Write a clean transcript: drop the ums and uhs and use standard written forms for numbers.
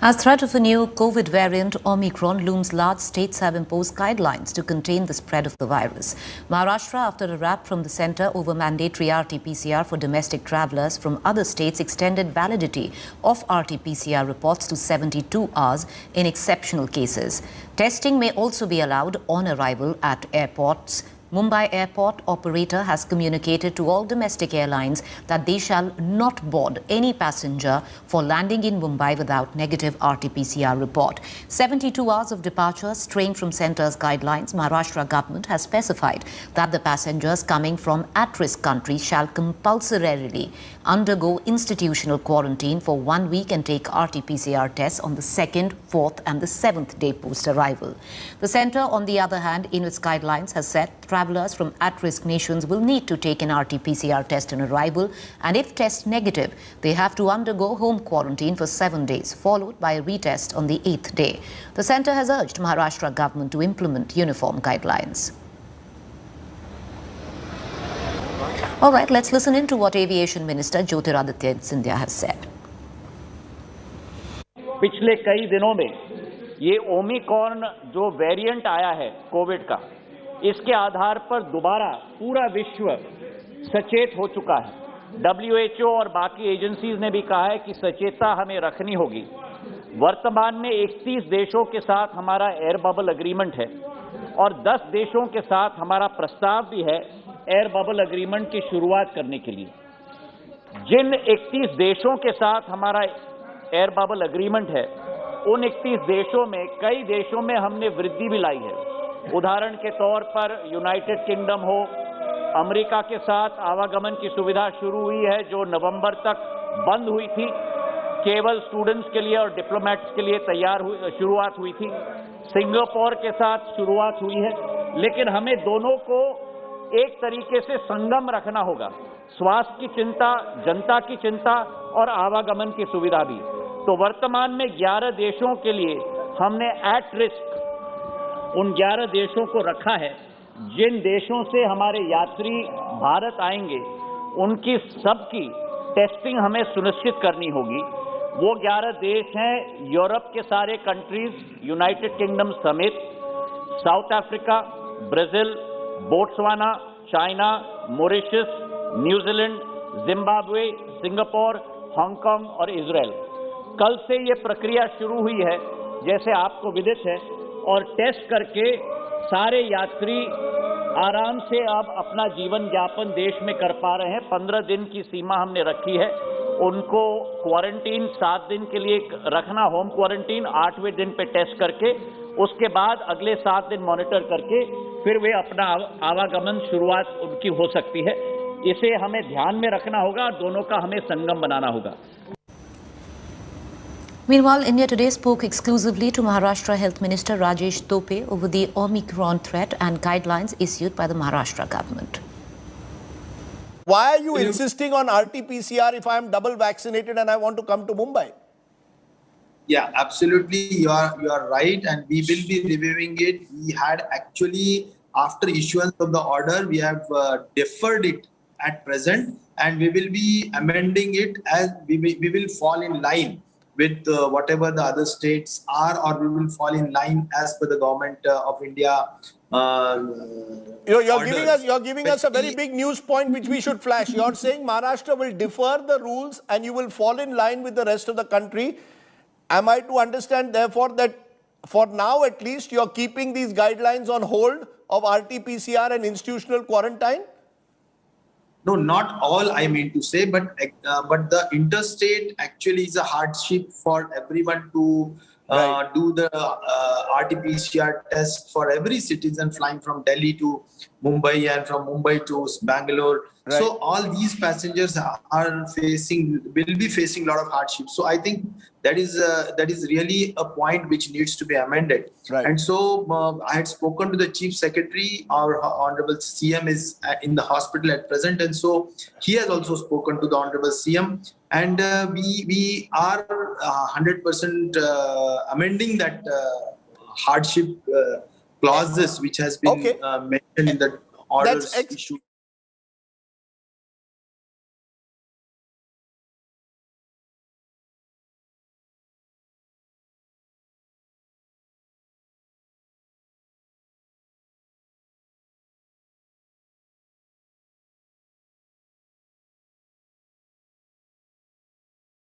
As threat of a new COVID variant, Omicron looms large, states have imposed guidelines to contain the spread of the virus. Maharashtra, after a rap from the centre over mandatory RT-PCR for domestic travellers from other states, extended validity of RT-PCR reports to 72 hours in exceptional cases. Testing may also be allowed on arrival at airports. Mumbai airport operator has communicated to all domestic airlines that they shall not board any passenger for landing in Mumbai without negative RT-PCR report. 72 hours of departure straying from centre's guidelines. Maharashtra government has specified that the passengers coming from at-risk countries shall compulsorily undergo institutional quarantine for 1 week and take RT-PCR tests on the 2nd, 4th and the 7th day post-arrival. The centre, on the other hand, in its guidelines has said travellers from at-risk nations will need to take an RT-PCR test on arrival, and if test negative, they have to undergo home quarantine for 7 days, followed by a retest on the 8th day. The centre has urged Maharashtra government to implement uniform guidelines. All right, let's listen in to what Aviation Minister Jyotiraditya Scindia has said. पिछले कई दिनों में ये Omicron जो variant आया है Covid का, इसके आधार पर दोबारा पूरा विश्व सचेत हो चुका है। WHO और बाकी एजेंसीज ने भी कहा है कि सचेतता हमें रखनी होगी। वर्तमान में 31 देशों के साथ हमारा एयर बबल एग्रीमेंट है और 10 देशों के साथ हमारा प्रस्ताव भी है एयर बबल एग्रीमेंट की शुरुआत करने के लिए। जिन 31 देशों के साथ हमारा एयर बबल एग्रीमेंट है, उन 31 देशों में कई देशों में हमने वृद्धि भी लाई है। उदाहरण के तौर पर यूनाइटेड किंगडम हो, अमेरिका के साथ आवागमन की सुविधा शुरू हुई है जो नवंबर तक बंद हुई थी, केवल स्टूडेंट्स के लिए और डिप्लोमेट्स के लिए शुरुआत हुई थी। सिंगापुर के साथ शुरुआत हुई है, लेकिन हमें दोनों को एक तरीके से संगम रखना होगा। स्वास्थ्य की चिंता, जनता की चिंता और आवागमन की सुविधा भी। तो वर्तमान में 11 देशों के लिए हमने एट रिस्क उन 11 देशों को रखा है। जिन देशों से हमारे यात्री भारत आएंगे, उनकी सबकी टेस्टिंग हमें सुनिश्चित करनी होगी। वो 11 देश हैं यूरोप के सारे कंट्रीज, यूनाइटेड किंगडम समेत, south Africa, Brazil, Botswana, China, Mauritius, New Zealand, Zimbabwe, Singapore, Hong Kong और इजराइल। कल से ये प्रक्रिया शुरू हुई है, जैसे आपको विदित है, और टेस्ट करके सारे यात्री आराम से अब अपना जीवन यापन देश में कर पा रहे हैं। 15 दिन की सीमा हमने रखी है। उनको क्वारंटीन 7 दिन के लिए रखना, होम क्वारंटीन 8वें दिन पे टेस्ट करके, उसके बाद अगले 7 दिन मॉनिटर करके फिर वे अपना आवागमन शुरुआत उनकी हो सकती है। इसे हमें ध्यान में रखना होगा, दोनों का हमें संगम बनाना होगा। Meanwhile, India Today spoke exclusively to Maharashtra Health Minister Rajesh Tope over the Omicron threat and guidelines issued by the Maharashtra government. Why are you insisting on RT-PCR if I am double vaccinated and I want to come to Mumbai? Yeah, absolutely. You are right, and we will be reviewing it. We had actually, after issuance of the order, we have deferred it at present, and we will be amending it as we will fall in line with whatever the other states are, or we will fall in line as per the government of India. You're giving us a very big news point which we should flash. You're saying Maharashtra will defer the rules and you will fall in line with the rest of the country. Am I to understand, therefore, that for now at least you're keeping these guidelines on hold of RT-PCR and institutional quarantine? No, not all, I mean to say, but the interstate actually is a hardship for everyone to do the RT-PCR test for every citizen flying from Delhi to Mumbai and from Mumbai to Bangalore. Right. So all these passengers will be facing a lot of hardship. So I think that is really a point which needs to be amended. Right. And so I had spoken to the Chief Secretary. Our Honorable CM is in the hospital at present, and so he has also spoken to the Honorable CM. And we are 100% amending that hardship clauses which has been mentioned in the orders issued.